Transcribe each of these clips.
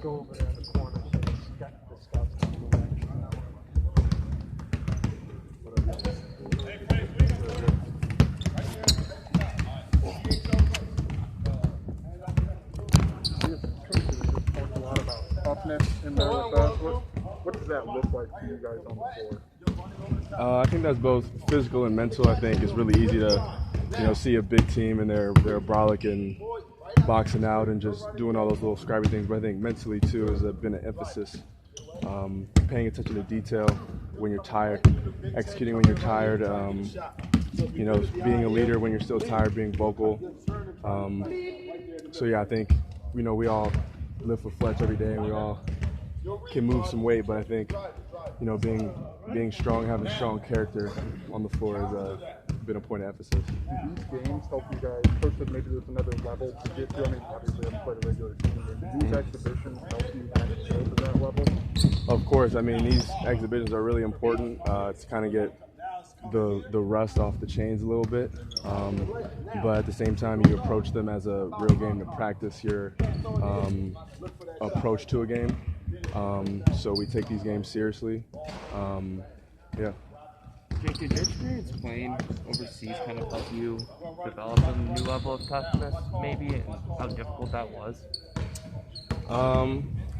go over there in the corner so the scouts can move action. Talked a lot about toughness in there with that. What does that look like for you guys on the floor? I think that's both physical and mental. I think it's really easy to, see a big team and they're brolic and boxing out and just doing all those little scrappy things. But I think mentally too has been an emphasis. Paying attention to detail when you're tired, executing when you're tired. Being a leader when you're still tired, being vocal. So yeah, I think we all lift with Fletch every day and we all can move some weight, but I think being strong, having strong character on the floor has been a point of emphasis. Do these games help you guys? Coach said maybe there's another level to get to. I mean, obviously, I haven't played a regular season, but do these exhibitions help you kind of go to that level? Of course. I mean, these exhibitions are really important to kind of get the rust off the chains a little bit. But at the same time, you approach them as a real game to practice your approach to a game. So we take these games seriously. Yeah. Jake, did your experience playing overseas kind of help you develop a new level of toughness, maybe, and how difficult that was?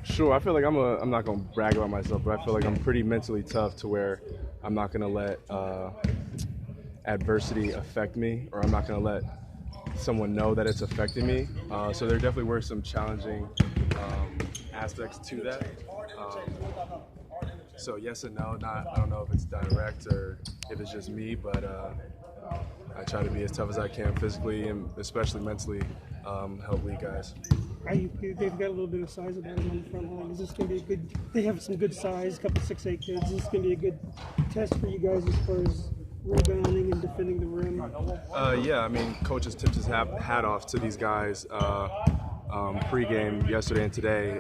Sure. I feel like I'm not going to brag about myself, but I feel like I'm pretty mentally tough to where I'm not going to let adversity affect me, or I'm not going to let someone know that it's affecting me. So there definitely were some challenging aspects to that. So yes and no. I don't know if it's direct or if it's just me, but I try to be as tough as I can physically and especially mentally, help lead guys. IUP, they've got a little bit of size about them on the front line. Is this going to be a good? They have some good size, a couple 6'8" kids. Is this going to be a good test for you guys as far as rebounding and defending the rim? Yeah, I mean, coach has tipped his hat off to these guys pregame yesterday and today.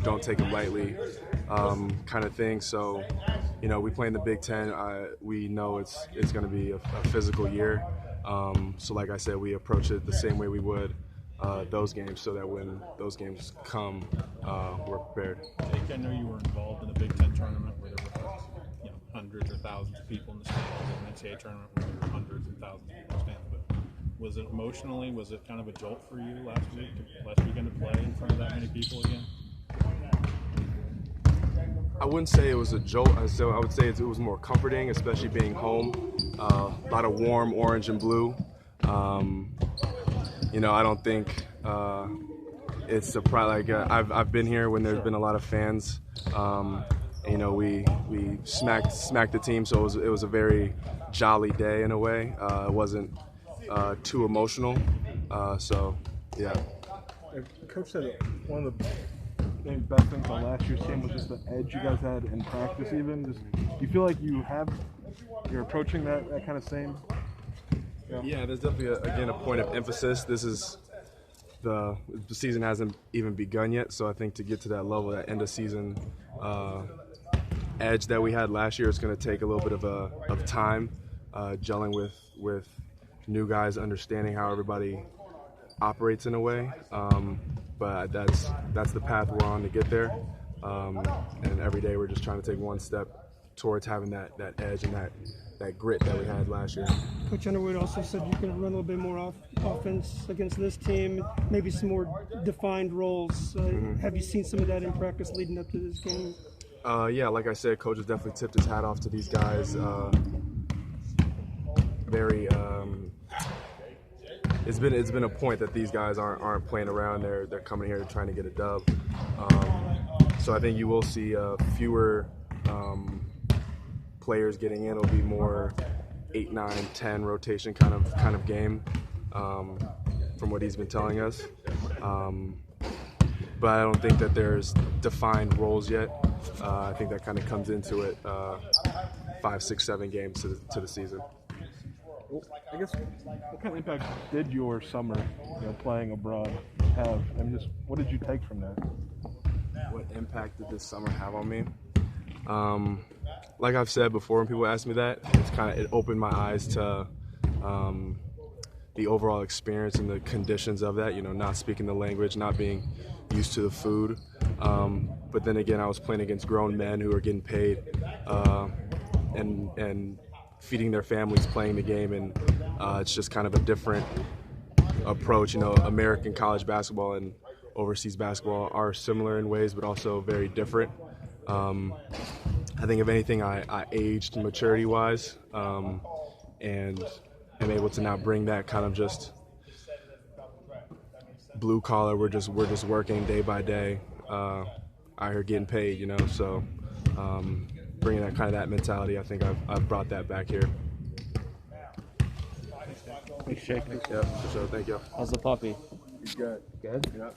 Don't take them lightly, kind of thing. So, we play in the Big Ten. We know it's going to be a physical year. So, like I said, we approach it the same way we would those games, so that when those games come, we're prepared. Jake, I know you were involved in a Big Ten tournament where there were hundreds or thousands of people in the stands, and an NCAA tournament where there were hundreds and thousands of people in the stands. But was it kind of a jolt for you last weekend to play in front of that many people again? I wouldn't say it was a jolt. So I would say it was more comforting, especially being home. A lot of warm orange and blue. I don't think it's surprising. Like I've been here when there's been a lot of fans. We smacked the team, so it was a very jolly day in a way. It wasn't too emotional. So yeah. Coach said one of the best things on last year's team was just the edge you guys had in practice. Even do you feel like you're approaching that kind of same? Yeah, there's definitely a point of emphasis. This is the season hasn't even begun yet, so I think to get to that level, that end of season edge that we had last year, is going to take a little bit of time gelling with new guys, understanding how everybody operates in a way. But that's the path we're on to get there. And every day we're just trying to take one step towards having that edge and that grit that we had last year. Coach Underwood also said you can run a little bit more offense against this team, maybe some more defined roles. Have you seen some of that in practice leading up to this game? Yeah, like I said, Coach has definitely tipped his hat off to these guys. It's been a point that these guys aren't playing around. They're coming here trying to get a dub. So I think you will see fewer players getting in. It'll be more 8, 9, 10 rotation kind of game, from what he's been telling us. But I don't think that there's defined roles yet. I think that kind of comes into it 5, 6, 7 games to the season. Well, I guess what kind of impact did your summer, playing abroad, have? I mean, what did you take from that? What impact did this summer have on me? Like I've said before, when people ask me that, it opened my eyes to the overall experience and the conditions of that. Not speaking the language, not being used to the food, But then again, I was playing against grown men who are getting paid and feeding their families playing the game, and it's just kind of a different approach. You know, American college basketball and overseas basketball are similar in ways, but also very different. I think if anything, I aged maturity-wise, and am able to now bring that kind of just blue collar. We're just working day by day. Out here getting paid, you know. So bringing that kind of that mentality, I think I've brought that back here. Thanks, Jake. Yeah, for sure. Thank you. How's the puppy? He's good. Good? Yeah.